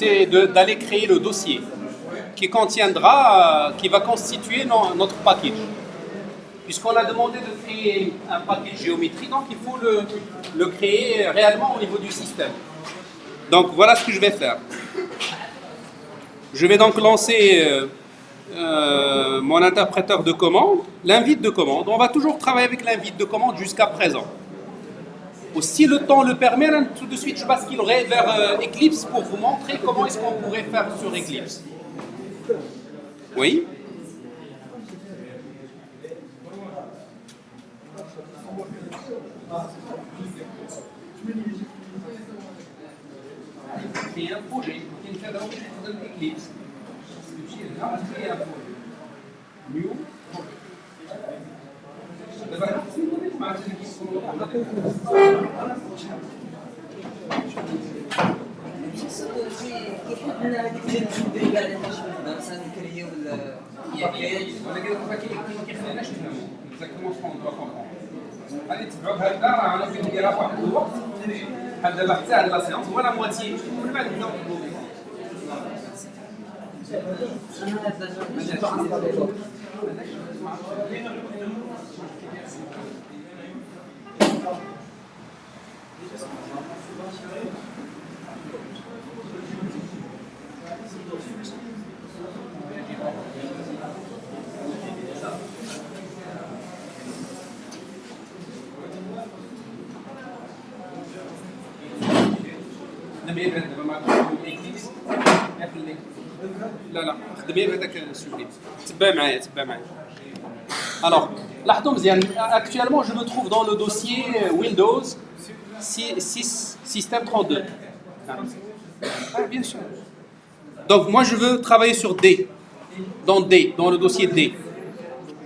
c'est d'aller créer le dossier qui contiendra, qui va constituer notre package. Puisqu'on a demandé de créer un package géométrie, donc il faut le créer réellement au niveau du système. Donc voilà ce que je vais faire. Je vais donc lancer mon interpréteur de commande, l'invite de commande. On va toujours travailler avec l'invite de commande jusqu'à présent. Si le temps le permet, là, tout de suite je basculerai vers Eclipse pour vous montrer comment est-ce qu'on pourrait faire sur Eclipse. Oui? Créer un projet, il y a un Eclipse. Créer un projet. New. غادي تبعوا بهكا راه انا فين نديرها فواحد الوقت بحال دابا حتى هاد لا سيونس هو لا مواتي ومن بعد نبداو لا خدمي بهذاك السوبليم تبع معايا. Alors, لاحظوا مزيان actuellement je me trouve dans le dossier Windows 6 Système 32. Ah, bien sûr. Donc moi je veux travailler sur D, dans le dossier D.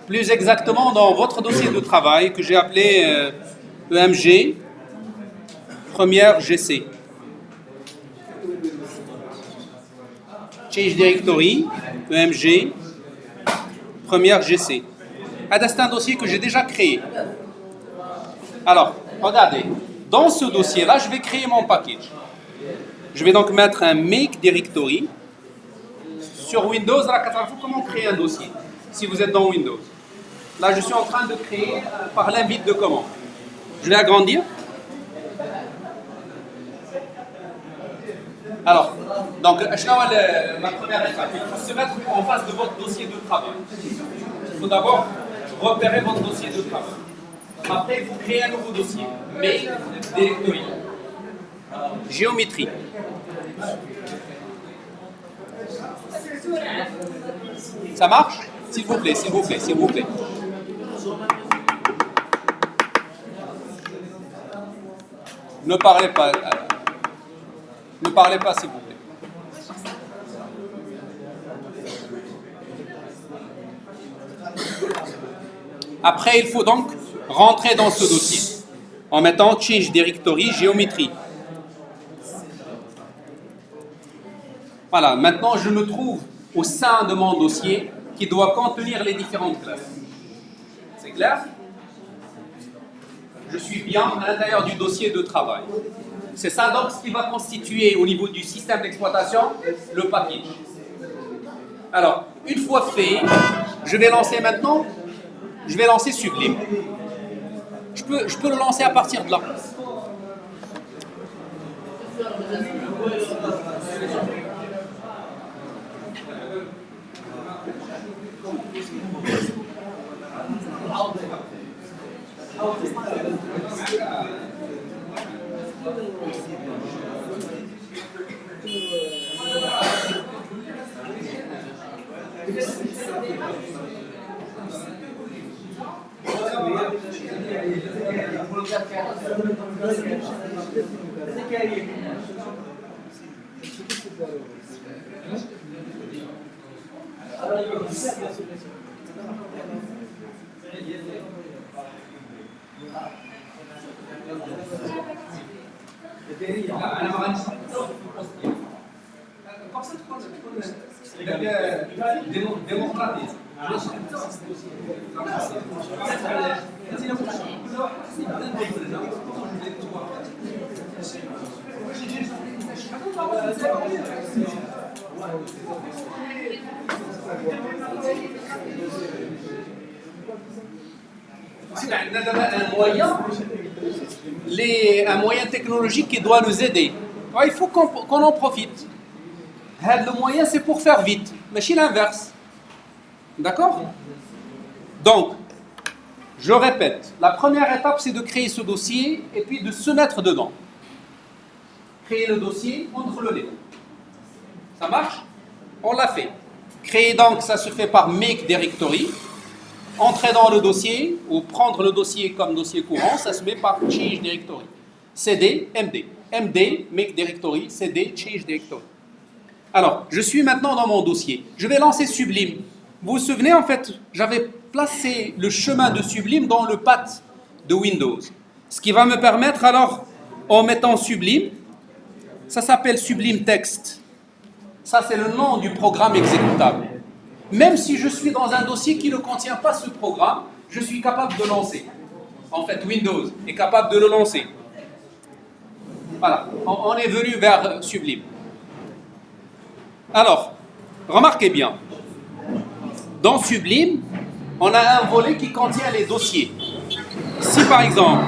Plus exactement dans votre dossier de travail que j'ai appelé EMG première GC. Change Directory, EMG, première GC. C'est un dossier que j'ai déjà créé. Alors, regardez, dans ce dossier-là, je vais créer mon package. Je vais donc mettre un Make Directory. Sur Windows, là, comment créer un dossier, si vous êtes dans Windows. Là, je suis en train de créer par l'invite de commande. Je vais agrandir. Alors, donc, ma première étape, il faut se mettre en face de votre dossier de travail. Il faut d'abord repérer votre dossier de travail. Après, vous créez un nouveau dossier. Make Directory. Géométrie. Ça marche? S'il vous plaît. Ne parlez pas. S'il vous plaît. Après, il faut donc rentrer dans ce dossier en mettant Change Directory, géométrie. Voilà, maintenant je me trouve au sein de mon dossier qui doit contenir les différentes classes. C'est clair? Je suis bien à l'intérieur du dossier de travail. C'est ça donc ce qui va constituer au niveau du système d'exploitation le package. Alors, une fois fait, je vais lancer maintenant, Sublime. Je peux le lancer à partir de là. un moyen technologique qui doit nous aider. Il faut qu'on en profite. Le moyen, c'est pour faire vite, mais c'est l'inverse. D'accord? Donc, je répète, la première étape, c'est de créer ce dossier et puis de se mettre dedans. Créer le dossier, contrôler. Ça marche? On l'a fait. Créer donc, ça se fait par make directory. Entrer dans le dossier ou prendre le dossier comme dossier courant, ça se met par change directory. CD, MD. MD, make directory, CD, change directory. Alors, je suis maintenant dans mon dossier. Je vais lancer Sublime. Vous vous souvenez, en fait, j'avais placé le chemin de Sublime dans le path de Windows. Ce qui va me permettre, alors, en mettant Sublime, ça s'appelle Sublime Text. Ça, c'est le nom du programme exécutable. Même si je suis dans un dossier qui ne contient pas ce programme, je suis capable de lancer. En fait, Windows est capable de le lancer. Voilà, on est venu vers Sublime. Alors, remarquez bien, dans Sublime, on a un volet qui contient les dossiers. Si par exemple,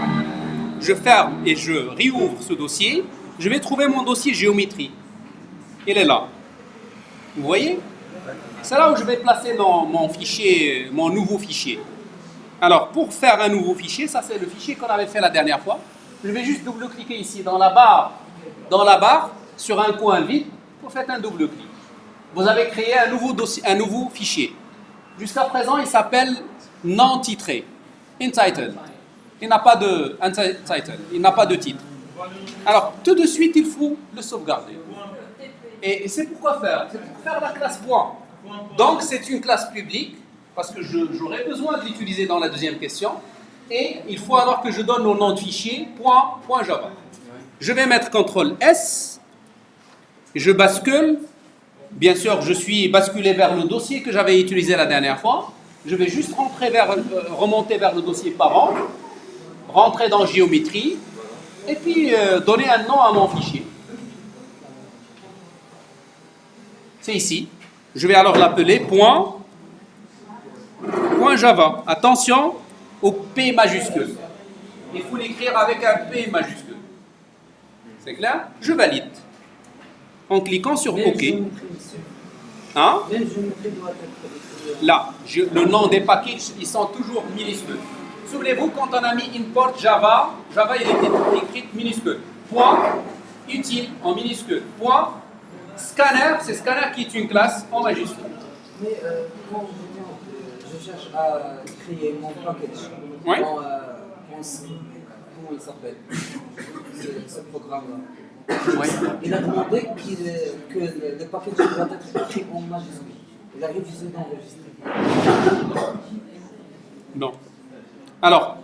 je ferme et je réouvre ce dossier, je vais trouver mon dossier géométrie. Il est là. Vous voyez? C'est là où je vais placer mon fichier, mon nouveau fichier. Alors, pour faire un nouveau fichier, ça c'est le fichier qu'on avait fait la dernière fois. Je vais juste double-cliquer ici dans la barre, sur un coin vide, vous faites un double-clic. Vous avez créé un nouveau fichier. Jusqu'à présent, il s'appelle non titré, untitled. Il n'a pas de untitled, il n'a pas de titre. Alors, tout de suite, il faut le sauvegarder. Et c'est pourquoi faire? C'est pour faire la classe point. Donc, c'est une classe publique, parce que j'aurai besoin de l'utiliser dans la deuxième question. Et il faut alors que je donne au nom de fichier .java. Je vais mettre CTRL S, je bascule. Bien sûr, je suis basculé vers le dossier que j'avais utilisé la dernière fois. Je vais juste remonter vers le dossier parent, rentrer dans géométrie, et puis donner un nom à mon fichier. C'est ici. Je vais alors l'appeler .java. Attention au P majuscule. Il faut l'écrire avec un P majuscule. C'est clair? Je valide. En cliquant sur OK. Hein? Là, le nom des packages, ils sont toujours minuscules. Souvenez-vous, quand on a mis import Java, Java il était écrit minuscule. Point utile en minuscule. Point scanner, c'est scanner qui est une classe en majuscule. Mais quand je cherche à créer mon package, oui? Comment il s'appelle ce programme-là? Oui. Il a demandé que le package doit être écrit en majuscule. Il a refusé d'enregistrer. Non. Alors,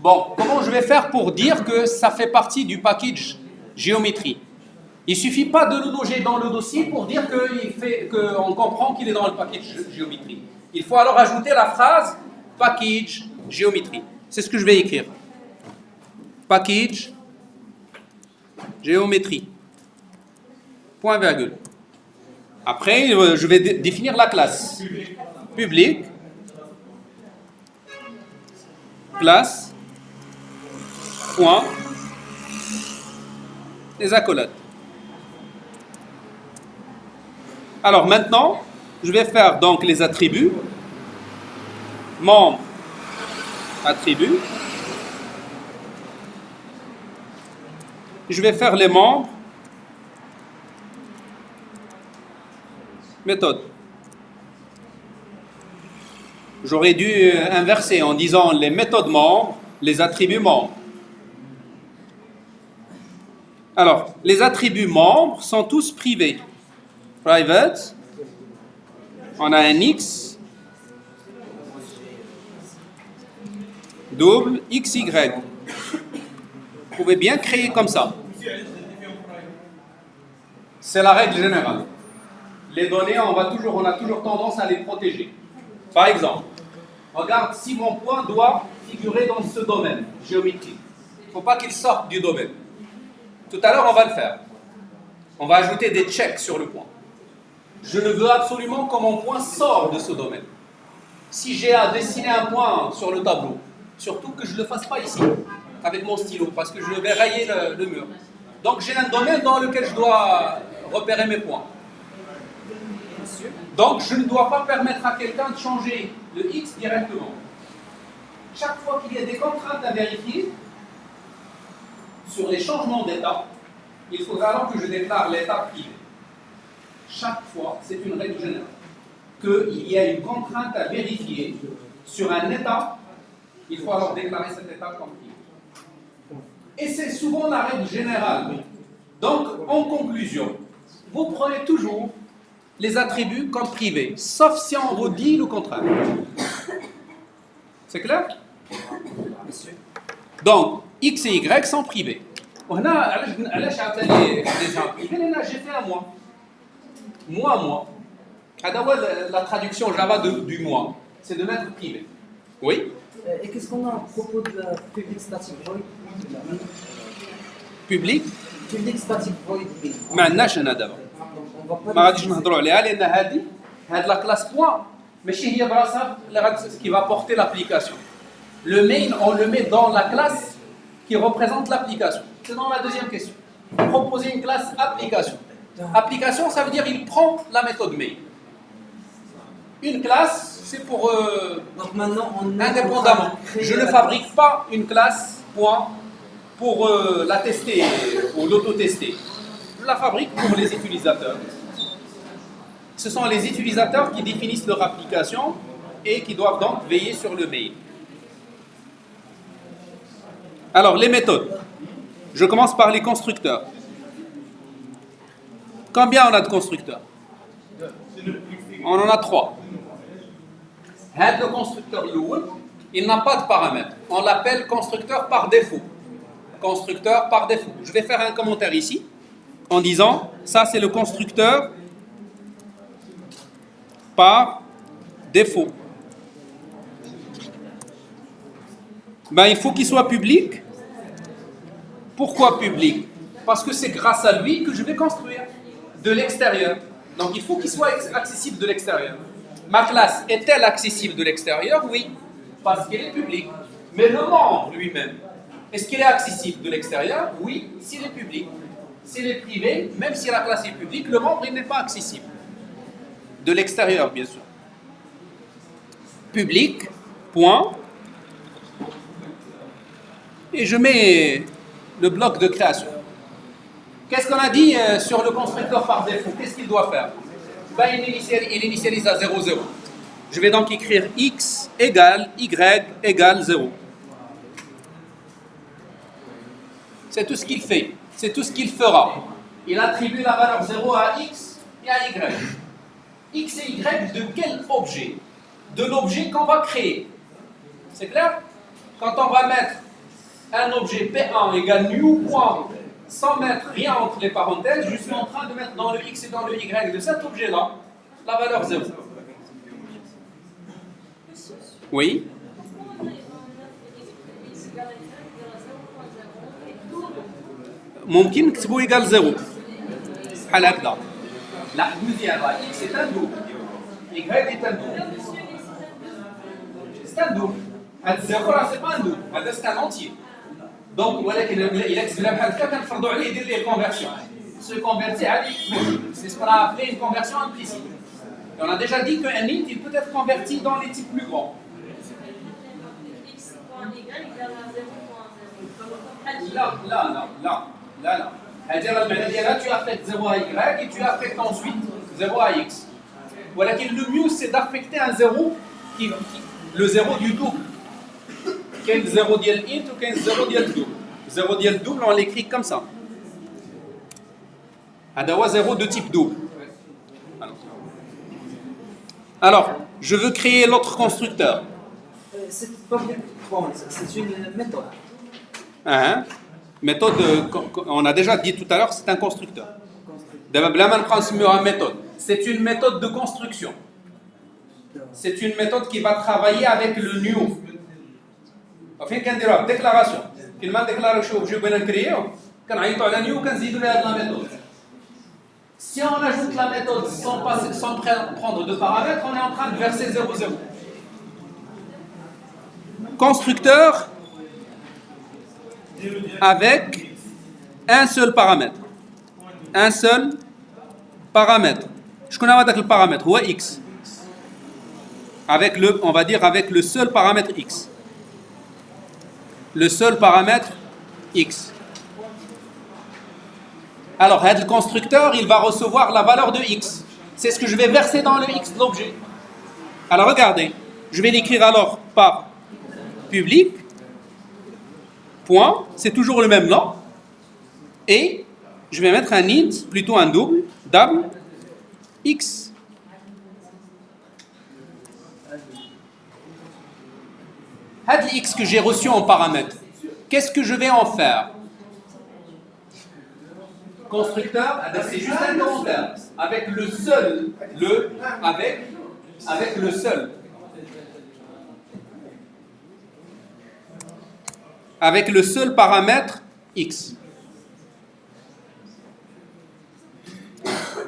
bon, comment je vais faire pour dire que ça fait partie du package géométrie? Il ne suffit pas de le loger dans le dossier pour dire qu'on comprend qu'il est dans le package géométrie. Il faut alors ajouter la phrase package géométrie. C'est ce que je vais écrire. Package géométrie. Point virgule. Après, je vais définir la classe. Public. Classe. Point. Les accolades. Alors maintenant, je vais faire donc les attributs. Membre, attribut. Je vais faire les membres. Méthode. J'aurais dû inverser en disant les méthodes membres, les attributs membres. Alors, les attributs membres sont tous privés. Private, on a un X, double, XY. Vous pouvez bien créer comme ça. C'est la règle générale. Les données, on a toujours tendance à les protéger. Par exemple, regarde si mon point doit figurer dans ce domaine géométrique. Il ne faut pas qu'il sorte du domaine. Tout à l'heure, on va le faire. On va ajouter des checks sur le point. Je ne veux absolument que mon point sorte de ce domaine. Si j'ai à dessiner un point sur le tableau, surtout que je ne le fasse pas ici, avec mon stylo, parce que je vais rayer le mur. Donc j'ai un domaine dans lequel je dois repérer mes points. Donc je ne dois pas permettre à quelqu'un de changer le X directement. Chaque fois qu'il y a des contraintes à vérifier sur les changements d'état, il faudra alors que je déclare l'état privé. Chaque fois, c'est une règle générale, qu'il y a une contrainte à vérifier sur un état, il faut alors déclarer cet état comme privé. Et c'est souvent la règle générale. Donc, en conclusion, vous prenez toujours les attributs comme privés, sauf si on vous dit le contraire. C'est clair? Donc, X et Y sont privés. J'ai fait un mois. Moi. La traduction Java du moi, c'est de mettre privé. Oui? Et qu'est-ce qu'on a à propos de la public static void? Public? Public static void. ما عندناش هنا دابا. ما غاديش نهضروا عليها لان هاد لا كلاس بوان ماشي هي براسها qui va porter l'application. Le main, on le met dans la classe qui représente l'application. C'est dans la deuxième question. Proposer une classe application. Application, ça veut dire il prend la méthode main. Une classe, c'est pour donc maintenant, indépendamment. Je ne fabrique pas une classe point pour la tester ou l'auto-tester. Je la fabrique pour les utilisateurs. Ce sont les utilisateurs qui définissent leur application et qui doivent donc veiller sur le mail. Alors, les méthodes. Je commence par les constructeurs. Combien on a de constructeurs? On en a 3. Le constructeur lourd, il n'a pas de paramètres. On l'appelle constructeur par défaut. Constructeur par défaut. Je vais faire un commentaire ici en disant, ça c'est le constructeur par défaut. Il faut qu'il soit public. Pourquoi public? Parce que c'est grâce à lui que je vais construire de l'extérieur. Donc il faut qu'il soit accessible de l'extérieur. Ma classe est-elle accessible de l'extérieur? Oui, parce qu'elle est publique. Mais le membre lui-même, est-ce qu'il est accessible de l'extérieur? Oui, s'il est public. S'il est privé, même si la classe est publique, le membre il n'est pas accessible. De l'extérieur, bien sûr. Public, point. Et je mets le bloc de création. Qu'est-ce qu'on a dit sur le constructeur par défaut? Qu'est-ce qu'il doit faire? Il initialise à 0, 0. Je vais donc écrire x égale y égale 0. C'est tout ce qu'il fait. C'est tout ce qu'il fera. Il attribue la valeur 0 à x et à y. X et y de quel objet? De l'objet qu'on va créer. C'est clair? Quand on va mettre un objet P1 égale new point, sans mettre rien entre les parenthèses, je suis en train de mettre dans le x et dans le y de cet objet-là la valeur 0. Oui? ممكن نكتبوا égal 0 بحال هكذا. لا مزيان راه x est un double, y est un double. C'est un double. هذا 0 راه سي با ان double, هذا c'est un entier. Donc, ولكن إلا كتبنا بحال هكا كنفرضوا عليه يدير ليه conversion. Se convertir à c'est ce qu'on a appelé une conversion implicite. Et on a déjà dit qu'un int il peut être converti dans les types plus grands. Là. C'est-à-dire là, tu affectes 0 à y et tu affectes ensuite 0 à x. Voilà que le mieux c'est d'affecter un 0 le 0 du double. Quel 0 ديال int ou quel 0 ديال double. 0 ديال double on l'écrit comme ça. هذا 0 de type double. Alors, je veux créer l'autre constructeur. C'est une méthode. Méthode, on a déjà dit tout à l'heure, c'est un constructeur. C'est une méthode de construction. C'est une méthode qui va travailler avec le new. Enfin, quand on dit déclaration, quand on déclare que je vais créer, quand on dit new, quand on dit la méthode. Si on ajoute la méthode sans prendre de paramètres, on est en train de verser 0, 0. Constructeur avec un seul paramètre. Un seul paramètre. Je connais le paramètre, ou x. Avec le, on va dire avec le seul paramètre x. Le seul paramètre x. Alors, le constructeur, il va recevoir la valeur de x. C'est ce que je vais verser dans le x de l'objet. Alors, regardez. Je vais l'écrire alors par public. Point. C'est toujours le même nom. Et je vais mettre un int, plutôt un double x. Le x que j'ai reçu en paramètre, qu'est-ce que je vais en faire? Constructeur, c'est juste un commentaire. Avec le seul, avec le seul. Avec le seul paramètre x.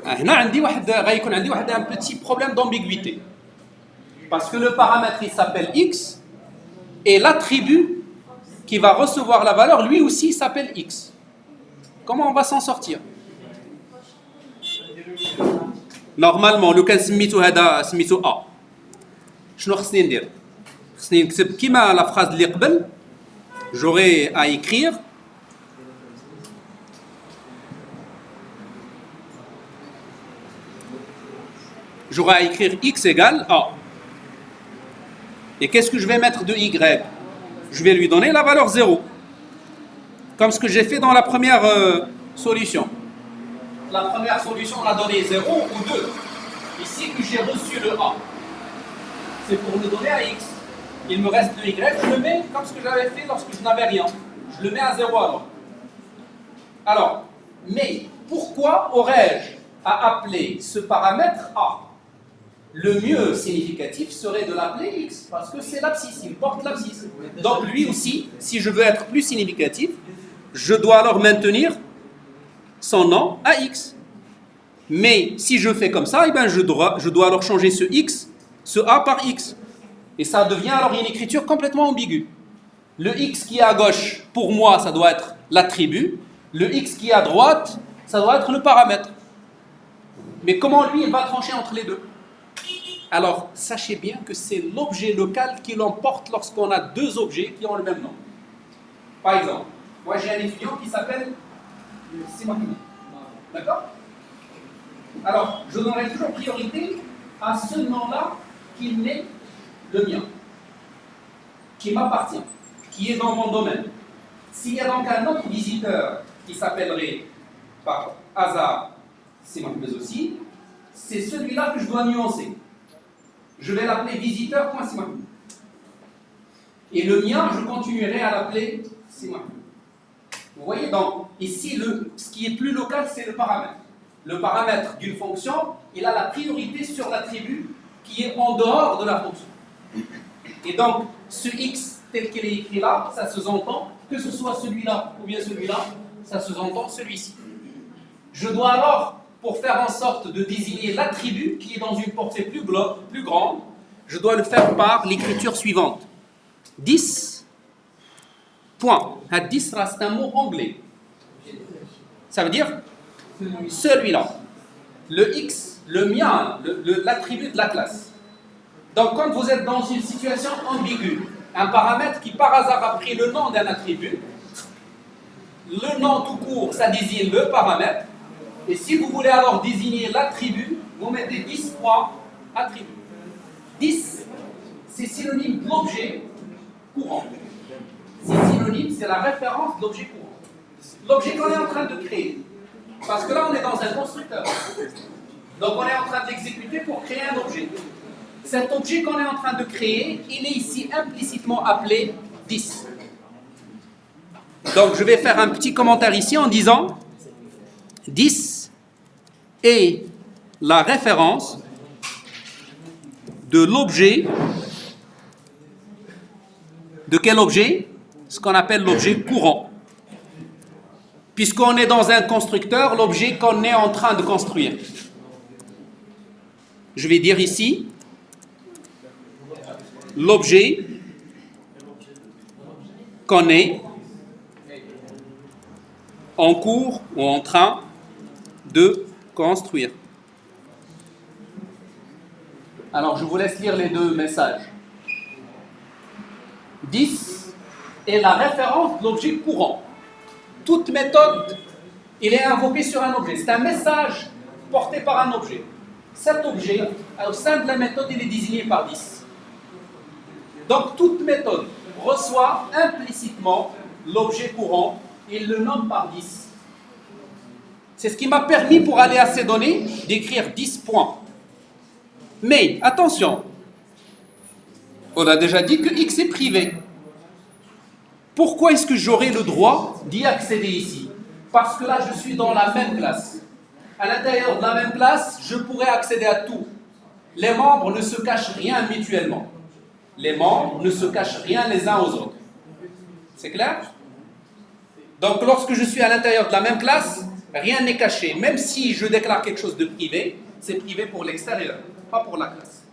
هنا غيكون عندي un petit problème d'ambiguïté. Parce que le paramètre il s'appelle x et l'attribut qui va recevoir la valeur lui aussi s'appelle x. Comment on va s'en sortir? Normalement, لو كان سميتو هذا سميتو a. شنو خصني ندير؟ خصني نكتب كيما لا phrase اللي قبل. J'aurai à écrire x égale a. Et qu'est-ce que je vais mettre de y? Je vais lui donner la valeur 0. Comme ce que j'ai fait dans la première solution. La première solution, on a donné 0 ou 2. Ici, que j'ai reçu le a. C'est pour le donner à x. Il me reste le y, je le mets comme ce que j'avais fait lorsque je n'avais rien. Je le mets à 0 alors. Alors, mais pourquoi aurais-je à appeler ce paramètre a? Le mieux significatif serait de l'appeler x, parce que c'est l'abscisse, il porte l'abscisse. Donc lui aussi, si je veux être plus significatif, je dois alors maintenir son nom à x. Mais si je fais comme ça, eh ben je dois alors changer ce x, ce a par x. Et ça devient alors une écriture complètement ambiguë. Le x qui est à gauche, pour moi, ça doit être l'attribut. Le x qui est à droite, ça doit être le paramètre. Mais comment lui, il va trancher entre les deux? Alors, sachez bien que c'est l'objet local qui l'emporte lorsqu'on a deux objets qui ont le même nom. Par exemple, moi j'ai un étudiant qui s'appelle Simon. D'accord? Alors, je donnerai toujours priorité à ce nom-là qui n'est le mien, qui m'appartient, qui est dans mon domaine. S'il y a donc un autre visiteur qui s'appellerait par hasard Simon, mais aussi, c'est celui-là que je dois nuancer. Je vais l'appeler visiteur.simon. Et le mien, je continuerai à l'appeler Simon. Vous voyez donc, ici, ce qui est plus local, c'est le paramètre. Le paramètre d'une fonction, il a la priorité sur l'attribut qui est en dehors de la fonction. Et donc, ce x tel qu'il est écrit là, ça se entend, que ce soit celui-là ou bien celui-là, ça se entend celui-ci. Je dois alors, pour faire en sorte de désigner l'attribut qui est dans une portée plus grande, je dois le faire par l'écriture suivante. 10 point. 10 c'est un mot anglais. Ça veut dire celui-là. Le x, le mien, l'attribut de la classe. Donc quand vous êtes dans une situation ambiguë, un paramètre qui par hasard a pris le nom d'un attribut, le nom tout court, ça désigne le paramètre, et si vous voulez alors désigner l'attribut, vous mettez 10 points attribut. 10, c'est synonyme de l'objet courant. C'est synonyme, c'est la référence de l'objet courant. L'objet qu'on est en train de créer. Parce que là, on est dans un constructeur. Donc on est en train d'exécuter pour créer un objet. Cet objet qu'on est en train de créer, il est ici implicitement appelé 10. Donc je vais faire un petit commentaire ici en disant 10 est la référence de l'objet. De quel objet? Ce qu'on appelle l'objet courant. Puisqu'on est dans un constructeur, l'objet qu'on est en train de construire. Je vais dire ici, l'objet qu'on est en cours ou en train de construire. Alors, je vous laisse lire les deux messages. 10 est la référence de l'objet courant. Toute méthode, il est invoqué sur un objet. C'est un message porté par un objet. Cet objet, au sein de la méthode, il est désigné par 10. Donc, toute méthode reçoit implicitement l'objet courant et il le nomme par 10. C'est ce qui m'a permis, pour aller à ces données, d'écrire 10 points. Mais, attention, on a déjà dit que X est privé. Pourquoi est-ce que j'aurai le droit d'y accéder ici? Parce que là, je suis dans la même classe. À l'intérieur de la même classe, je pourrais accéder à tout. Les membres ne se cachent rien mutuellement. Les membres ne se cachent rien les uns aux autres. C'est clair? Donc, lorsque je suis à l'intérieur de la même classe, rien n'est caché. Même si je déclare quelque chose de privé, c'est privé pour l'extérieur, pas pour la classe.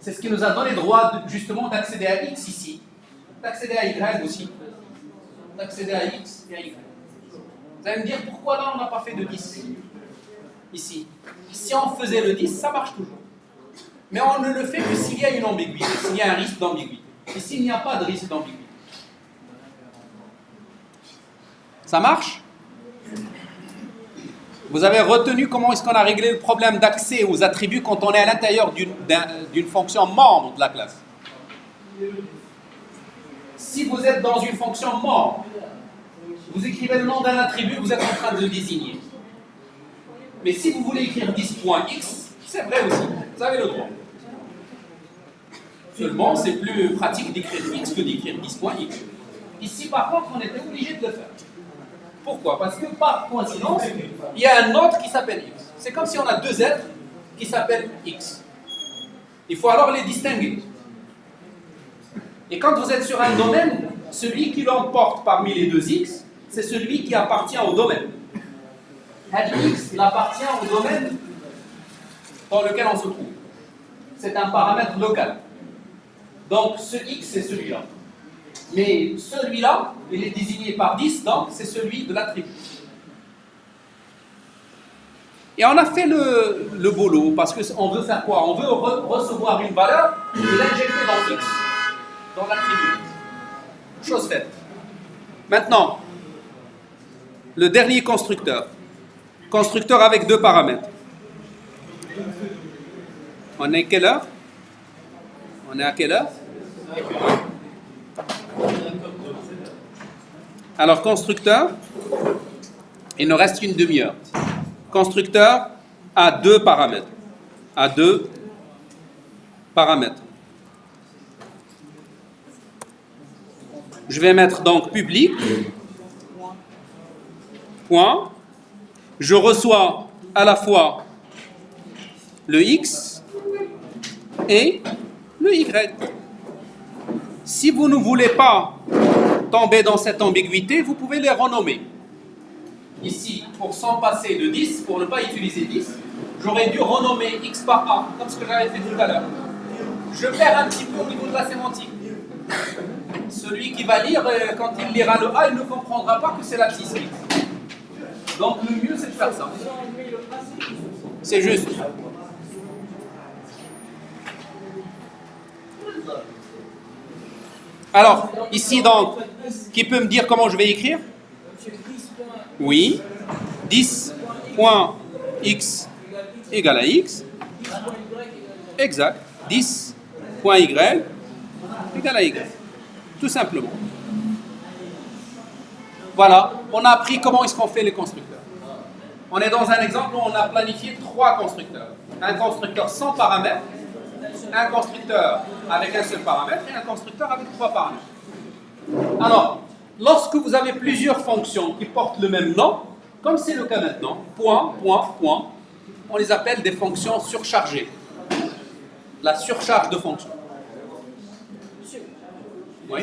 C'est ce qui nous a donné le droit, justement, d'accéder à X ici, d'accéder à Y aussi, d'accéder à X et à Y. Vous allez me dire, pourquoi là, on n'a pas fait de 10 ici? Si on faisait le 10, ça marche toujours. Mais on ne le fait que s'il y a une ambiguïté, s'il y a un risque d'ambiguïté. Ici, il n'y a pas de risque d'ambiguïté. Ça marche? Vous avez retenu comment est-ce qu'on a réglé le problème d'accès aux attributs quand on est à l'intérieur d'une fonction membre de la classe. Si vous êtes dans une fonction membre, vous écrivez le nom d'un attribut, vous êtes en train de le désigner. Mais si vous voulez écrire 10.x, c'est vrai aussi, vous avez le droit. Seulement, c'est plus pratique d'écrire x que d'écrire 10.x. Ici, par contre, on était obligé de le faire. Pourquoi? Parce que par coïncidence, il y a un autre qui s'appelle X. C'est comme si on a deux êtres qui s'appellent X. Il faut alors les distinguer. Et quand vous êtes sur un domaine, celui qui l'emporte parmi les deux X, c'est celui qui appartient au domaine. X, il appartient au domaine dans lequel on se trouve. C'est un paramètre local. Donc ce X, c'est celui-là. Mais celui-là, il est désigné par 10, donc c'est celui de l'attribut. Et on a fait le boulot, parce qu'on veut faire quoi? On veut recevoir une valeur et l'injecter dans X, dans l'attribut. Chose faite. Maintenant, le dernier constructeur. Constructeur avec deux paramètres. On est à quelle heure? On est à quelle heure? Alors, constructeur, il nous reste une demi-heure. Constructeur a deux paramètres. A deux paramètres. Je vais mettre donc public, point. Je reçois à la fois le X et le Y. Si vous ne voulez pas tomber dans cette ambiguïté, vous pouvez les renommer. Ici, pour s'en passer de 10, pour ne pas utiliser 10, j'aurais dû renommer X par A, comme ce que j'avais fait tout à l'heure. Je perds un petit peu au niveau de la sémantique. Celui qui va lire, quand il lira le A, il ne comprendra pas que c'est l'abscisse X. Donc le mieux, c'est de faire ça. C'est juste. Alors, ici donc, qui peut me dire comment je vais écrire? Oui. 10.x égale à x. Exact. 10.y égale à y. Tout simplement. Voilà, on a appris comment est-ce qu'on fait les constructeurs. On est dans un exemple où on a planifié trois constructeurs. Un constructeur sans paramètres, un constructeur avec un seul paramètre et un constructeur avec trois paramètres. Alors, lorsque vous avez plusieurs fonctions qui portent le même nom, comme c'est le cas maintenant, point, point, point, on les appelle des fonctions surchargées. La surcharge de fonctions. Oui.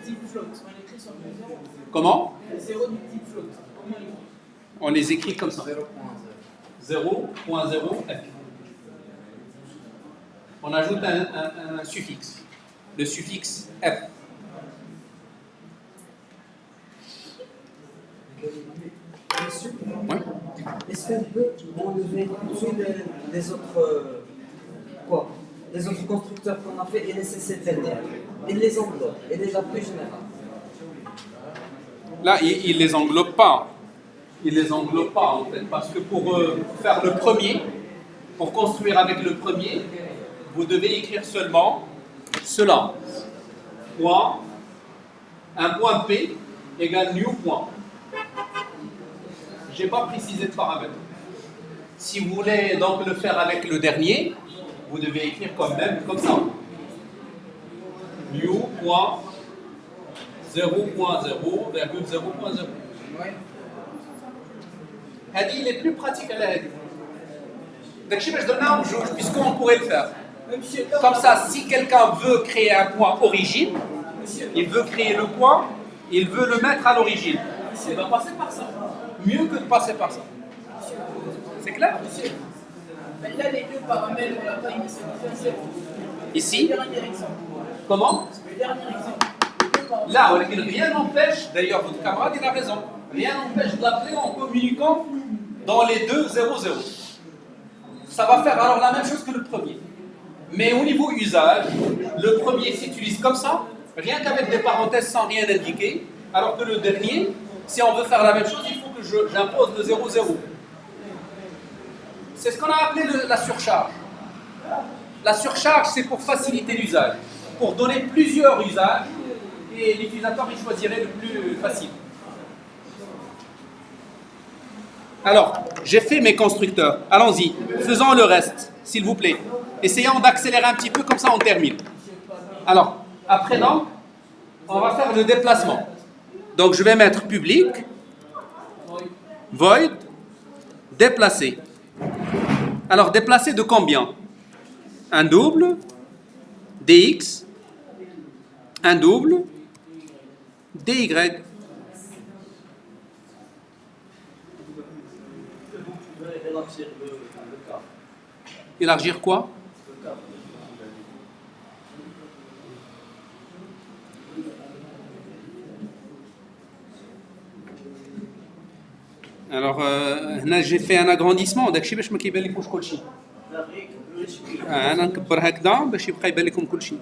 type float. On l'écrit sur le 0. Comment? 0 du type float. Comment on l'écrit? On les écrit comme ça. 0.0. 0.0 f. On ajoute un suffixe. Le suffixe f. Monsieur, Ouais. est-ce qu'on peut enlever tous les autres, quoi, les autres constructeurs qu'on a fait et laisser cette dernière? Et les englobe, et les plus générales. Là, il les englobe pas. Il les englobe pas en fait, parce que pour faire le premier, pour construire avec le premier, vous devez écrire seulement cela. Point, un point P égale new point. Je n'ai pas précisé de paramètre. Si vous voulez donc le faire avec le dernier, vous devez écrire comme ça. New point 0.0,0.0. Ouais. هذه il est plus pratique à la هذه. داكشي باش درناهم بجوج puisqu'on pourrait le faire. Comme ça, si quelqu'un veut créer un point origine, il veut créer le point, il veut le mettre à l'origine. Il va passer par ça. Mieux que de passer par ça. C'est clair? Mais là, les deux paramètres, on l'a pas initialisé à 0. Ici? Le dernier exemple. Comment? Le dernier exemple. Là, rien n'empêche, d'ailleurs votre camarade il a raison, rien n'empêche de l'appeler en communiquant dans les deux 0,0. Ça va faire alors la même chose que le premier. Mais au niveau usage, le premier s'utilise comme ça, rien qu'avec des parenthèses sans rien indiquer, alors que le dernier, si on veut faire la même chose, il faut que j'impose le 0,0. C'est ce qu'on a appelé la surcharge. La surcharge, c'est pour faciliter l'usage, pour donner plusieurs usages, et l'utilisateur il choisirait le plus facile. Alors, j'ai fait mes constructeurs. Allons-y, faisons le reste, s'il vous plaît. Essayons d'accélérer un petit peu, comme ça on termine. Alors, après donc, on va faire le déplacement. Donc, je vais mettre public, void, déplacer. Alors, déplacer de combien? Un double, dx, un double, dy. Élargir quoi? Alors, là j'ai fait un agrandissement, داكشي باش ما كيبان لكمش كلشي. انا نكبر هكذا باش يبقى يبان لكم كلشي.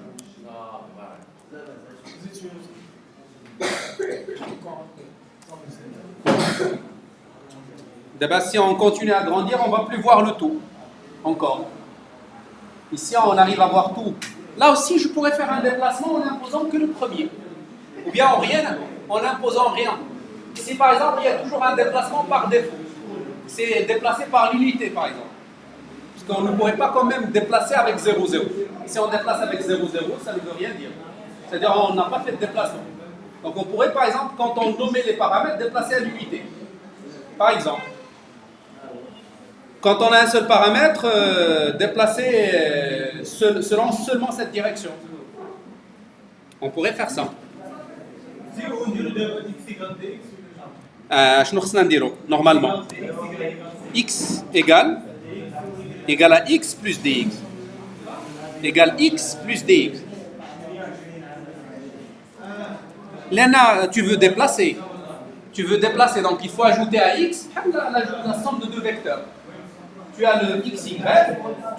D'abord, si on continue à grandir, on ne va plus voir le tout. Encore. Ici, on arrive à voir tout. Là aussi, je pourrais faire un déplacement en n'imposant que le premier. Ou bien en n'imposant rien. Si par exemple, il y a toujours un déplacement par défaut. C'est déplacé par l'unité, par exemple. Parce qu'on ne pourrait pas quand même déplacer avec 0,0. Si on déplace avec 0,0, ça ne veut rien dire. C'est-à-dire on n'a pas fait de déplacement. Donc on pourrait, par exemple, quand on nommait les paramètres, déplacer à l'unité. Par exemple. Quand on a un seul paramètre, déplacer selon seulement cette direction. On pourrait faire ça. Normalement, x égale à x plus dx. Égale x plus dx. Là, tu veux déplacer. Tu veux déplacer, donc il faut ajouter à x la somme de deux vecteurs. Tu as le xy,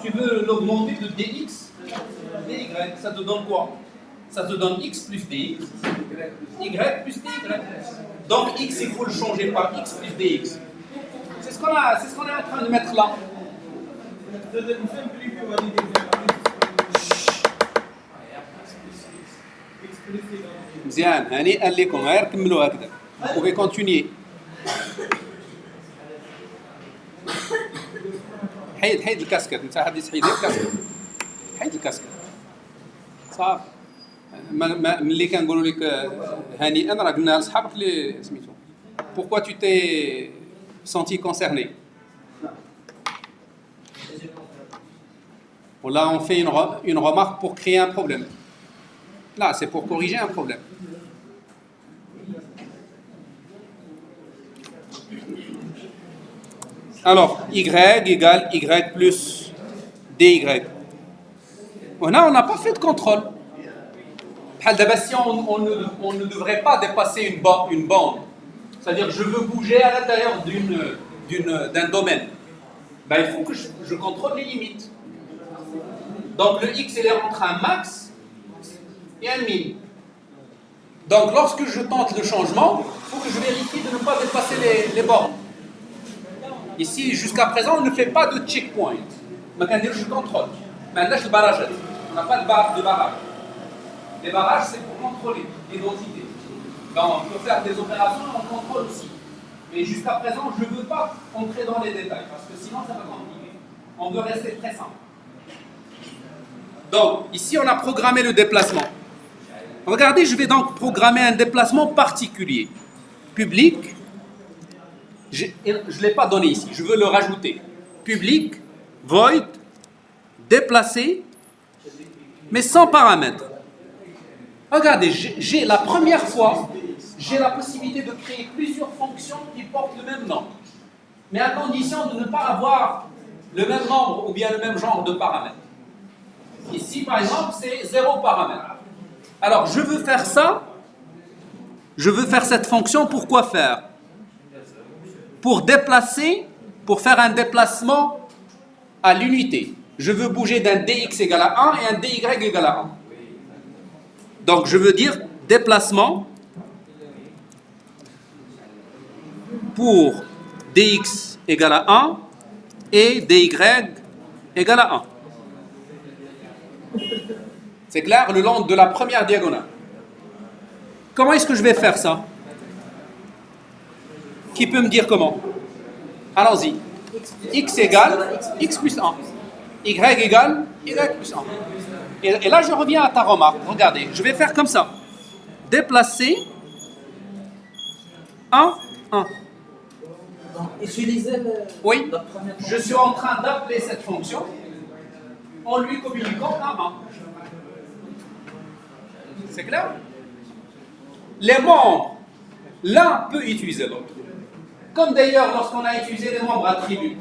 tu veux l'augmenter de dx, dy, ça te donne quoi? Ça te donne x plus dx, y plus dy. Donc x, il faut le changer par x plus dx. C'est ce qu'on est en train de mettre là. مزيان هنيئا لكم غير كملوا هكذا. Vous pouvez continuer. حيد الكاسكت انت حد يحيد الكاسكت. حيد الكاسكت. صافي. ملي كنقولوا لك هنيئا راه قلنا لصحابك اللي سميتو. Pourquoi tu t'es senti concerné? Bon, là on fait une remarque pour créer un problème. Là c'est pour corriger un problème. Alors, y égale y plus dy. On n'a pas fait de contrôle. Si on ne devrait pas dépasser une bande, c'est-à-dire je veux bouger à l'intérieur d'un domaine, ben, il faut que je contrôle les limites. Donc le x il est entre un max et un min. Donc lorsque je tente le changement, il faut que je vérifie de ne pas dépasser les bornes. Ici, jusqu'à présent, on ne fait pas de checkpoint. Mais quand je contrôle. Maintenant, je barrage. On n'a pas de barrage. Les barrages, c'est pour contrôler l'identité. Ben, on peut faire des opérations, on contrôle aussi. Mais jusqu'à présent, je ne veux pas entrer dans les détails, parce que sinon, ça va compliquer. On veut rester très simple. Donc, ici, on a programmé le déplacement. Regardez, je vais donc programmer un déplacement particulier. Public, je ne l'ai pas donné ici, je veux le rajouter. Public, void, déplacé, mais sans paramètres. Regardez, j'ai la première fois, j'ai la possibilité de créer plusieurs fonctions qui portent le même nom, mais à condition de ne pas avoir le même nombre ou bien le même genre de paramètres. Ici, par exemple, c'est 0 paramètre. Alors, je veux faire ça, je veux faire cette fonction, pour quoi faire? Pour déplacer, pour faire un déplacement à l'unité. Je veux bouger d'un dx égale à 1 et un dy égale à 1. Donc, je veux dire déplacement pour dx égale à 1 et dy égale à 1. C'est clair, le long de la première diagonale. Comment est-ce que je vais faire ça? Qui peut me dire comment? Allons-y. X égale x plus 1. Y égale y plus 1. Et là, je reviens à ta remarque. Regardez, je vais faire comme ça. Déplacer 1, 1. Donc, utilisez Oui, la première je suis en train d'appeler cette fonction en lui communiquant un 1. C'est clair? Les membres, l'un peut utiliser l'autre. Comme d'ailleurs lorsqu'on a utilisé les membres attributs.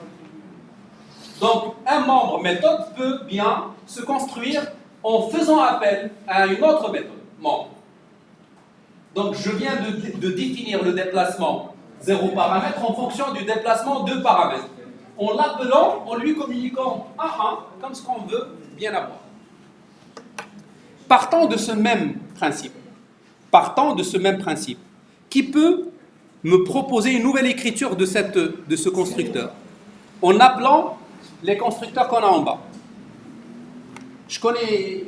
Donc, un membre méthode peut bien se construire en faisant appel à une autre méthode, membre. Donc, je viens de définir le déplacement 0 paramètre en fonction du déplacement 2 paramètres. En l'appelant, en lui communiquant un 1, comme ce qu'on veut bien avoir. Partant de ce même principe, qui peut me proposer une nouvelle écriture de ce constructeur, en appelant les constructeurs qu'on a en bas. Je connais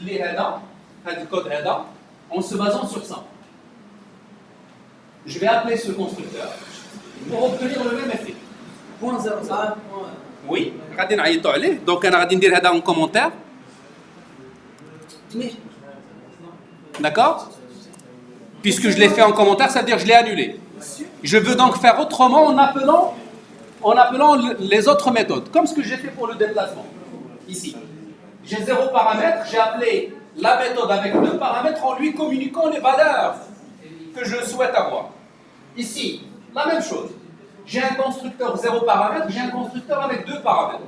le code HEDA en se basant sur ça. Je vais appeler ce constructeur pour obtenir le même effet. point 0. Oui, donc on va dire HEDA en commentaire. Mais D'accord? Puisque je l'ai fait en commentaire, ça veut dire que je l'ai annulé. Je veux donc faire autrement en appelant les autres méthodes, comme ce que j'ai fait pour le déplacement. Ici, j'ai 0 paramètre, j'ai appelé la méthode avec 2 paramètres en lui communiquant les valeurs que je souhaite avoir. Ici, la même chose. J'ai un constructeur 0 paramètre, j'ai un constructeur avec 2 paramètres.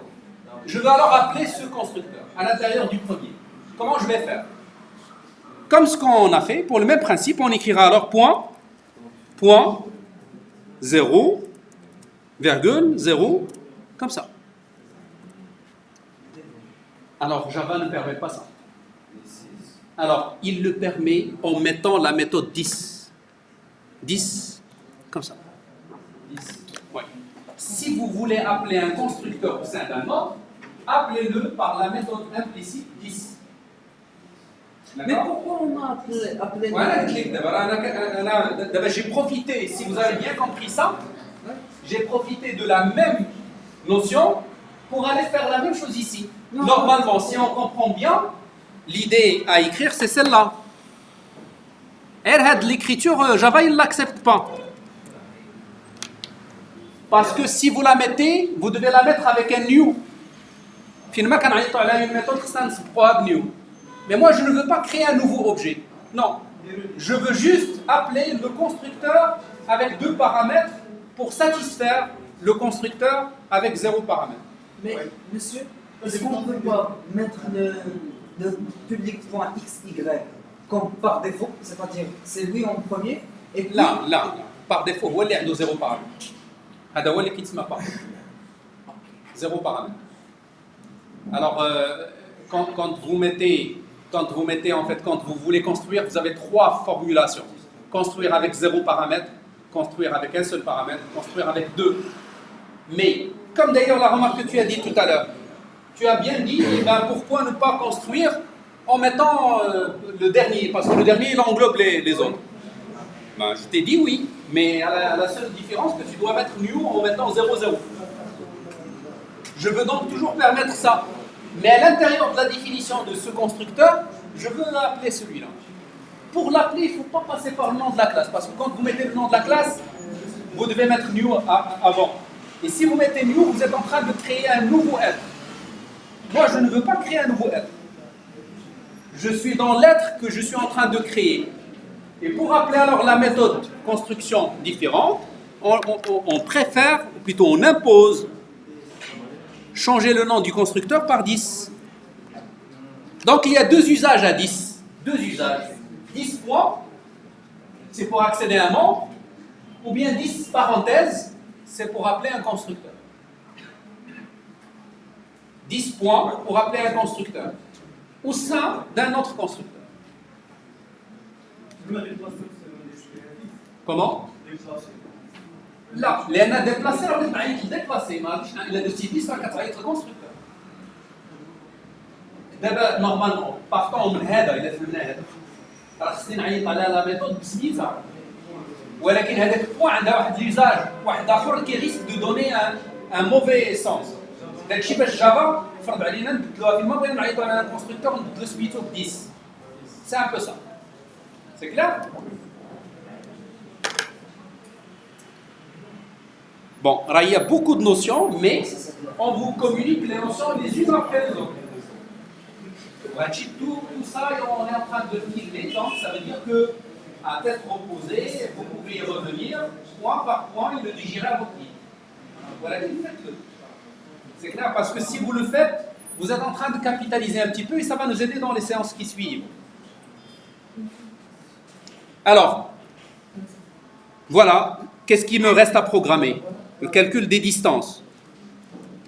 Je vais alors appeler ce constructeur à l'intérieur du premier. Comment je vais faire? Comme ce qu'on a fait, pour le même principe, on écrira alors point 0, virgule, 0, comme ça. Alors, Java ne permet pas ça. Alors, il le permet en mettant la méthode 10. 10, comme ça. Ouais. Si vous voulez appeler un constructeur au sein d'un mode, appelez-le par la méthode implicite 10. Mais pourquoi on a appelé Voilà, j'ai profité, si vous avez bien compris ça, j'ai profité de la même notion pour aller faire la même chose ici. Non. Normalement, si on comprend bien, l'idée à écrire, c'est celle-là. L'écriture, Java, il ne l'accepte pas. Parce que si vous la mettez, vous devez la mettre avec un new. Finalement, quand on a une méthode qui s'appelle new. Mais moi, je ne veux pas créer un nouveau objet. Non. Je veux juste appeler le constructeur avec 2 paramètres pour satisfaire le constructeur avec 0 paramètre. Mais, monsieur, est-ce qu'on ne peut pas mettre le public.xy comme par défaut, c'est-à-dire c'est lui en premier, et puis... Là, par défaut, هو اللي عنده 0 paramètre. هذا هو اللي كيتسمى par défaut. 0 paramètre. Alors, quand vous mettez, en fait, quand vous voulez construire, vous avez 3 formulations. Construire avec 0 paramètre, construire avec un seul paramètre, construire avec 2. Mais, comme d'ailleurs la remarque que tu as dit tout à l'heure, tu as bien dit, eh ben, pourquoi ne pas construire en mettant le dernier, parce que le dernier, il englobe les autres. Ben, je t'ai dit oui, mais à la seule différence que tu dois mettre new en mettant 0, 0. Je veux donc toujours permettre ça. Mais à l'intérieur de la définition de ce constructeur, je veux l'appeler celui-là. Pour l'appeler, il ne faut pas passer par le nom de la classe, parce que quand vous mettez le nom de la classe, vous devez mettre new avant. Et si vous mettez new, vous êtes en train de créer un nouveau être. Moi, je ne veux pas créer un nouveau être. Je suis dans l'être que je suis en train de créer. Et pour appeler alors la méthode construction différente, on préfère, ou plutôt on impose, changer le nom du constructeur par 10. Donc il y a 2 usages à 10. 2 usages. 10 points, c'est pour accéder à un membre, ou bien 10 parenthèses, c'est pour appeler un constructeur. 10 points pour appeler un constructeur, au sein d'un autre constructeur. Comment? Là, les a déplacés, alors il est déplacé, il a décidé ça va être constructeur. D'abord, normalement, partant من هذا إلى فهمنا هذا، راه خصني نعيط على لا ميثود بسميتها. ولكن هذاك البوان عندها واحد ليزاج واحد آخر كي ريسك دو دوني ان موفي سونس. داكشي باش جافا فرض علينا نبدلوها كيما بغينا نعيطوا على كونستركتور نبدلو سميتو ب 10. سي ان بو سا. سي كلير؟ Bon, il y a beaucoup de notions, mais on vous communique les notions les unes après les autres. Tout ça, on est en train de filmer, donc ça veut dire que à tête reposée, vous pouvez y revenir point par point et le digérer à votre niveau. Voilà, faites-le. C'est clair, parce que si vous le faites, vous êtes en train de capitaliser un petit peu et ça va nous aider dans les séances qui suivent. Alors, voilà, qu'est-ce qui me reste à programmer? Le calcul des distances.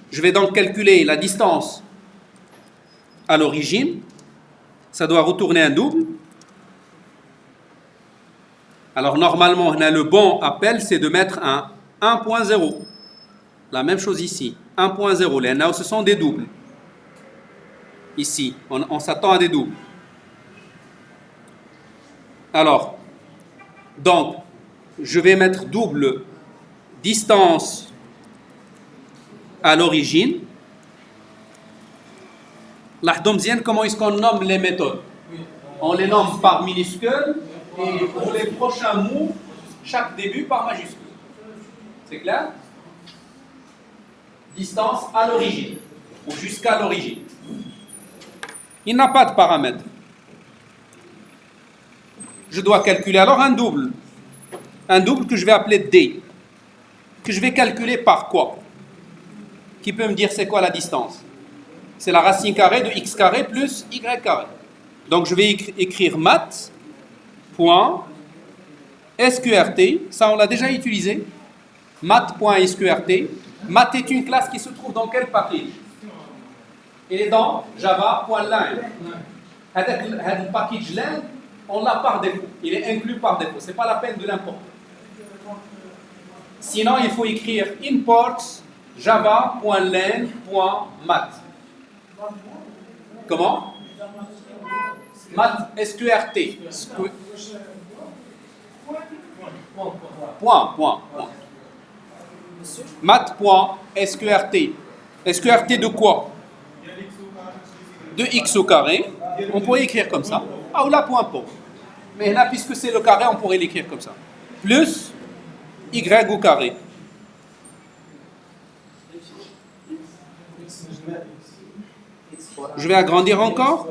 Je vais donc calculer la distance à l'origine. Ça doit retourner un double. Alors normalement, le bon appel, c'est de mettre un 1.0. La même chose ici. 1.0. Les NAO, ce sont des doubles. Ici, on s'attend à des doubles. Alors, donc, je vais mettre double distance à l'origine. Comment est-ce qu'on nomme les méthodes? On les nomme par minuscule et pour les prochains mots, chaque début par majuscule. C'est clair? Distance à l'origine ou jusqu'à l'origine. Il n'a pas de paramètre. Je dois calculer alors un double. Un double que je vais appeler D. Que je vais calculer par quoi? Qui peut me dire c'est quoi la distance? C'est la racine carrée de x carré plus y carré. Donc je vais écrire math.sqrt. Ça on l'a déjà utilisé. Math.sqrt. Math est une classe qui se trouve dans quel package? Il est dans java.lang. Le package lang, on l'a par défaut. Il est inclus par défaut. Ce n'est pas la peine de l'importer. Sinon, il faut écrire import java.lang.math. Comment? Math SQRT. Point. Math.sqrt. SQRT de quoi? De x au carré. On pourrait écrire comme ça. Ah, ou là, point pour. Mais là, puisque c'est le carré, on pourrait l'écrire comme ça. Plus y au carré. Je vais agrandir encore.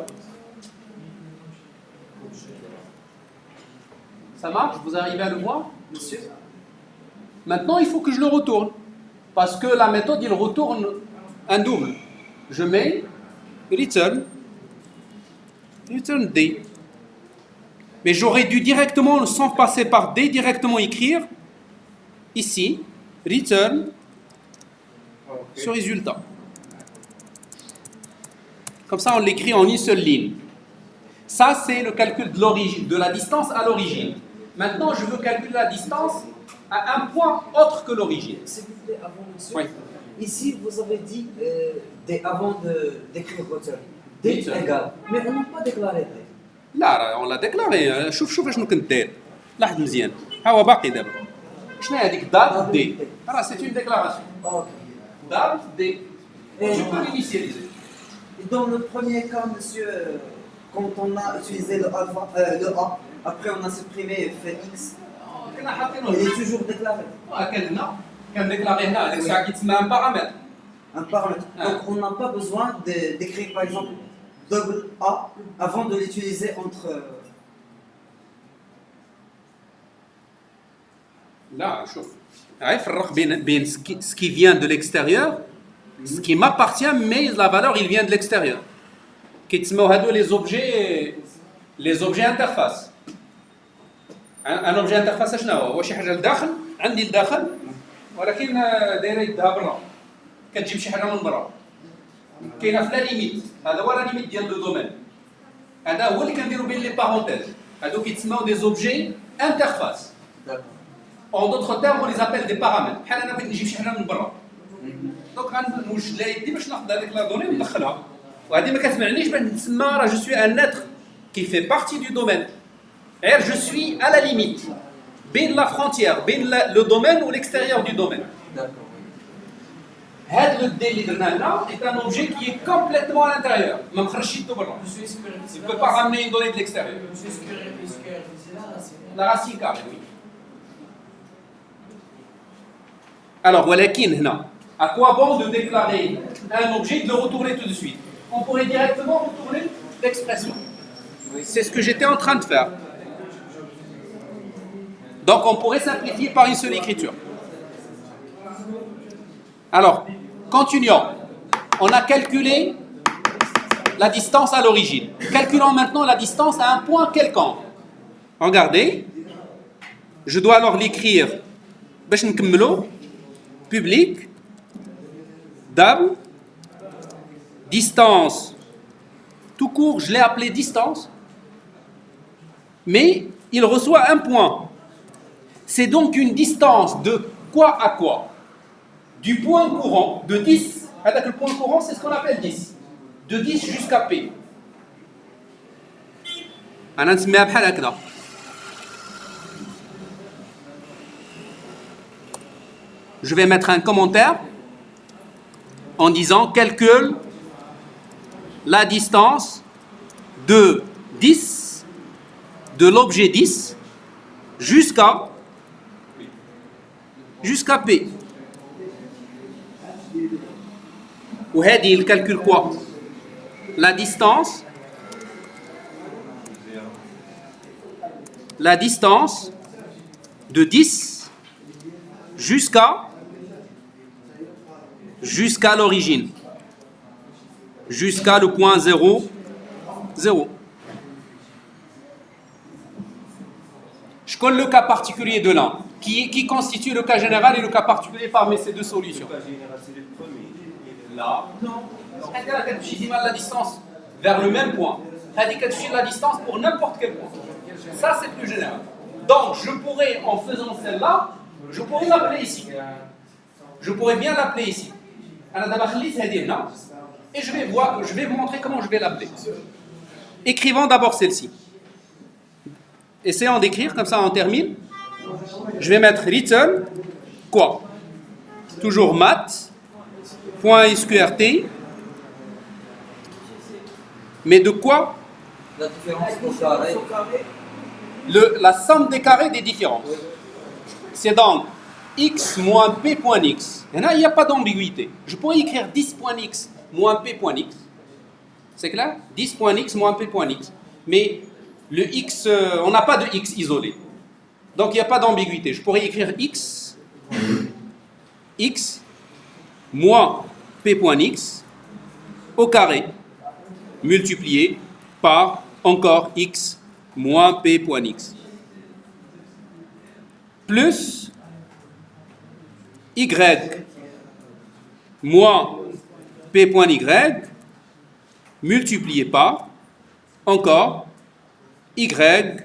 Ça marche? Vous arrivez à le voir, monsieur? Maintenant, il faut que je le retourne. Parce que la méthode, il retourne un double. Je mets return D. Mais j'aurais dû directement, sans passer par D, directement écrire ici, return ce résultat. Comme ça, on l'écrit en une seule ligne. Ça, c'est le calcul de l'origine, de la distance à l'origine. Maintenant, je veux calculer la distance à un point autre que l'origine. S'il vous plaît, avant monsieur. Oui. Ici, vous avez dit, avant d'écrire return, D égale. Mais on n'a pas déclaré D. لا on l'a déclaré. شوف شنو كنت داير. لاحظ مزيان. ها هو باقي دابا. شنو هذيك دار دي؟ راه سي اون ديكلاراسيون. Ok. دار دي. Je peux l'initialiser. Et dans le premier cas, monsieur, quand on a utilisé le alpha, le A, après on a supprimé fait X, كنا حاطينه il est toujours déclaré. كان ديكلاري هنا هذاك الساعه كيتسمى ان بارامتر. Un paramètre. Ah. Donc on n'a pas besoin d'écrire par exemple double A avant de l'utiliser entre. لا شوف. هاي فرق بين ce qui vient de l'extérieur, ce qui m'appartient, mais la valeur il vient de l'extérieur. كيتسموا هادو les objets interface. ان اوبجي انترفاس شنو هو شي حاجه لداخل عندي لداخل ولكن دايره يدها برا كتجيب شي حاجه من برا كاينه في لا ليميت هذا هو لا ليميت ديال لو دومين هذا هو اللي كنديروا بين لي بارونتيز هادو كيتسموا دي اوبجي انترفاس en d'autres termes on les appelle des paramètres بحال انا بغيت نجيب شي حاجه من برا دونك غنوجد لها يدي باش ناخذ هذيك لا دوني وندخلها وهذه ما كتمعنيش باش نتسمى راه جو سوي ان être qui fait partie du domaine. Je suis à la limite, bien la frontière, bien le domaine ou l'extérieur du domaine. Le délai est un objet qui est complètement à l'intérieur. Il ne peut pas ramener une donnée de l'extérieur. La racine carrée, oui. Alors, à quoi bon de déclarer un objet et de le retourner tout de suite? On pourrait directement retourner l'expression. C'est ce que j'étais en train de faire. Donc on pourrait simplifier par une seule écriture. Alors, continuons. On a calculé la distance à l'origine. Calculons maintenant la distance à un point quelconque. Regardez. Je dois alors l'écrire. Public. Double. Distance. Tout court, je l'ai appelé distance. Mais il reçoit un point. C'est donc une distance de quoi à quoi? Du point courant de 10, avec le point courant c'est ce qu'on appelle 10, de 10 jusqu'à P. Je vais mettre un commentaire en disant calcule la distance de 10, de l'objet 10, jusqu'à P. وهذه il calcule quoi? La distance de 10 jusqu'à l'origine, jusqu'à le point 0, 0. Je colle le cas particulier de l'un, qui constitue le cas général et le cas particulier parmi ces deux solutions. Le cas général, c'est le premier. Là, non. La distance vers le même point. La distance pour n'importe quel point. Ça, c'est plus général. Donc, je pourrais, en faisant celle-là, je pourrais l'appeler ici. Je pourrais bien l'appeler ici. Et je vais vous montrer comment je vais l'appeler. Écrivons d'abord celle-ci. Essayons d'écrire, comme ça on termine. Je vais mettre return, quoi? Toujours math, point SQRT. Mais de quoi? La différence au carré. La somme des carrés des différences. C'est donc x moins p point x. Et là, il n'y a pas d'ambiguïté. Je pourrais écrire 10 point x moins p point x. C'est clair? 10 point x moins p point x. Mais le x, on n'a pas de x isolé. Donc il n'y a pas d'ambiguïté. Je pourrais écrire x moins p.x au carré multiplié par encore x moins p.x plus y moins p.y multiplié par encore y.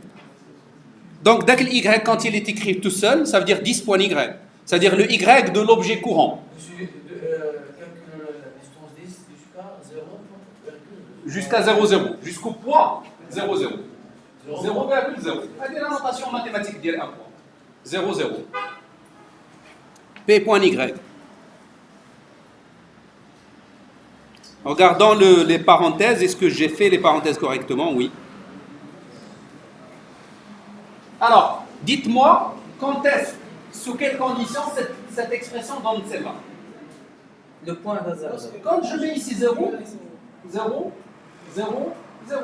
Donc, dès que le y, quand il est écrit tout seul, ça veut dire 10.y. C'est-à-dire le y de l'objet courant. Jusqu'à 0,0. Jusqu'au point 0,0. 0,0. C'est la notation mathématique dire un point. 0,0. P.y. Regardons les parenthèses. Est-ce que j'ai fait les parenthèses correctement? Oui. Alors, dites-moi, quand est-ce, sous quelles conditions cette expression donne celle-là? Le point va 0. Quand je mets ici 0, 0, 0, 0.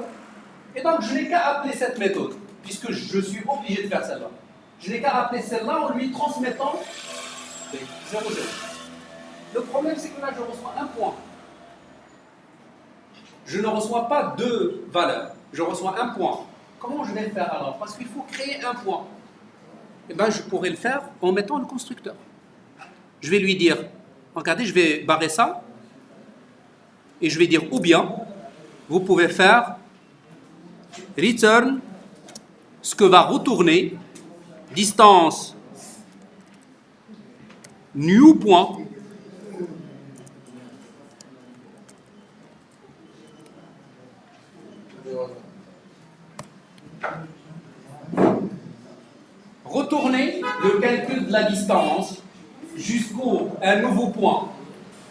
Et donc, je n'ai qu'à appeler cette méthode, puisque je suis obligé de faire celle-là. Je n'ai qu'à appeler celle-là en lui transmettant 0, 0. Le problème, c'est que là, je reçois un point. Je ne reçois pas deux valeurs. Je reçois un point. Comment je vais le faire alors? Parce qu'il faut créer un point. Eh bien, je pourrais le faire en mettant le constructeur. Je vais lui dire, regardez, je vais barrer ça, et je vais dire, ou bien, vous pouvez faire return, ce que va retourner, distance new point, retourner le calcul de la distance jusqu'au un nouveau point.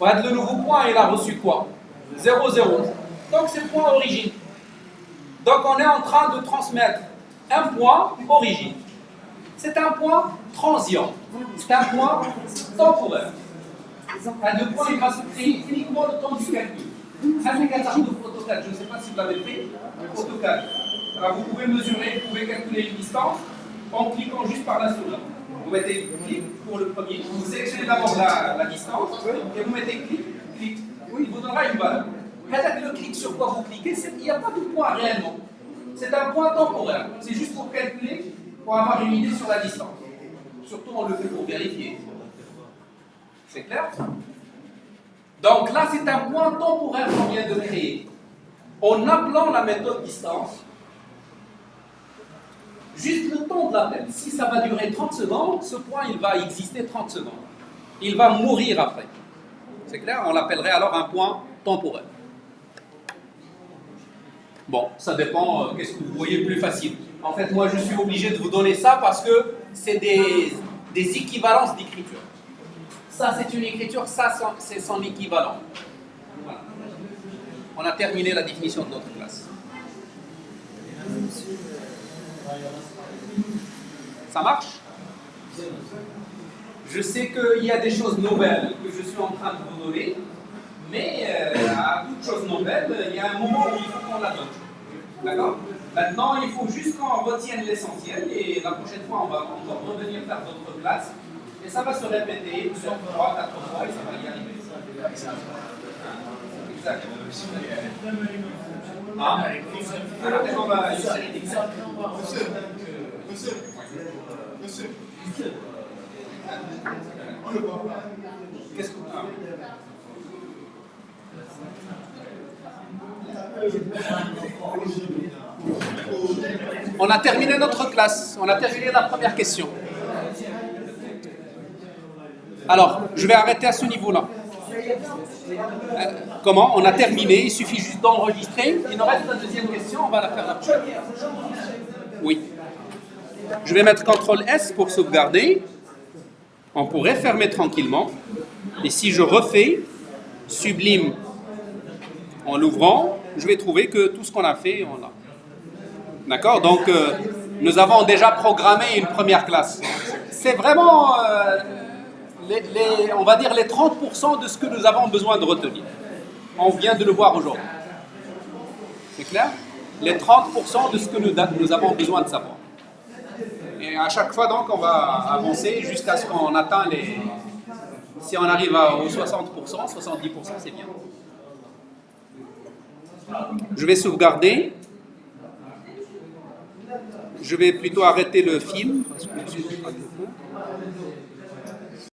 Le nouveau point, il a reçu quoi? 0, 0. Donc c'est le point origine. Donc on est en train de transmettre un point origine. C'est un point transient. C'est un point temporaire. Le point, il va se créer uniquement le temps du calcul. Applicateur de AutoCAD, je ne sais pas si vous l'avez fait, AutoCAD. Alors, vous pouvez mesurer, vous pouvez calculer une distance en cliquant juste par la souris. Vous mettez clic pour le premier, vous sélectionnez d'abord la distance et vous mettez clic, clic. Oui, il vous donnera une valeur. Avec le clic sur quoi vous cliquez, il n'y a pas de point réellement. C'est un point temporaire. C'est juste pour calculer, pour avoir une idée sur la distance. Surtout, on le fait pour vérifier. C'est clair? Donc là, c'est un point temporaire qu'on vient de créer. En appelant la méthode distance, juste le temps de l'appel. Si ça va durer 30 secondes, ce point, il va exister 30 secondes. Il va mourir après. C'est clair? On l'appellerait alors un point temporaire. Bon, ça dépend, qu'est-ce que vous voyez plus facile. En fait, moi, je suis obligé de vous donner ça parce que c'est des équivalences d'écriture. Ça, c'est une écriture, ça, c'est son équivalent. Voilà. On a terminé la définition de notre classe. Ça marche? Je sais qu'il y a des choses nouvelles que je suis en train de vous donner, mais à toute chose nouvelle, il y a un moment où il faut qu'on la donne. D'accord? Maintenant, il faut juste qu'on retienne l'essentiel et la prochaine fois, on va encore revenir faire d'autres classes. Et ça va se répéter sur 3-4 fois et ça va y arriver. Exact. Ah, alors, on va une série d'exemples. Monsieur. On le voit pas. Qu'est-ce qu'on a? On a terminé notre classe. On a terminé la première question. Alors, je vais arrêter à ce niveau-là. Comment? On a terminé, il suffit juste d'enregistrer. Il nous reste la deuxième question, on va la faire la prochaine. Oui. Je vais mettre CTRL-S pour sauvegarder. On pourrait fermer tranquillement. Et si je refais Sublime en l'ouvrant, je vais trouver que tout ce qu'on a fait, on l'a. D'accord? Donc, nous avons déjà programmé une première classe. C'est vraiment... on va dire les 30% de ce que nous avons besoin de retenir. On vient de le voir aujourd'hui. C'est clair? Les 30% de ce que nous avons besoin de savoir. Et à chaque fois, donc, on va avancer jusqu'à ce qu'on atteigne Si on arrive aux 60%, 70%, c'est bien. Je vais sauvegarder. Je vais plutôt arrêter le film. Parce que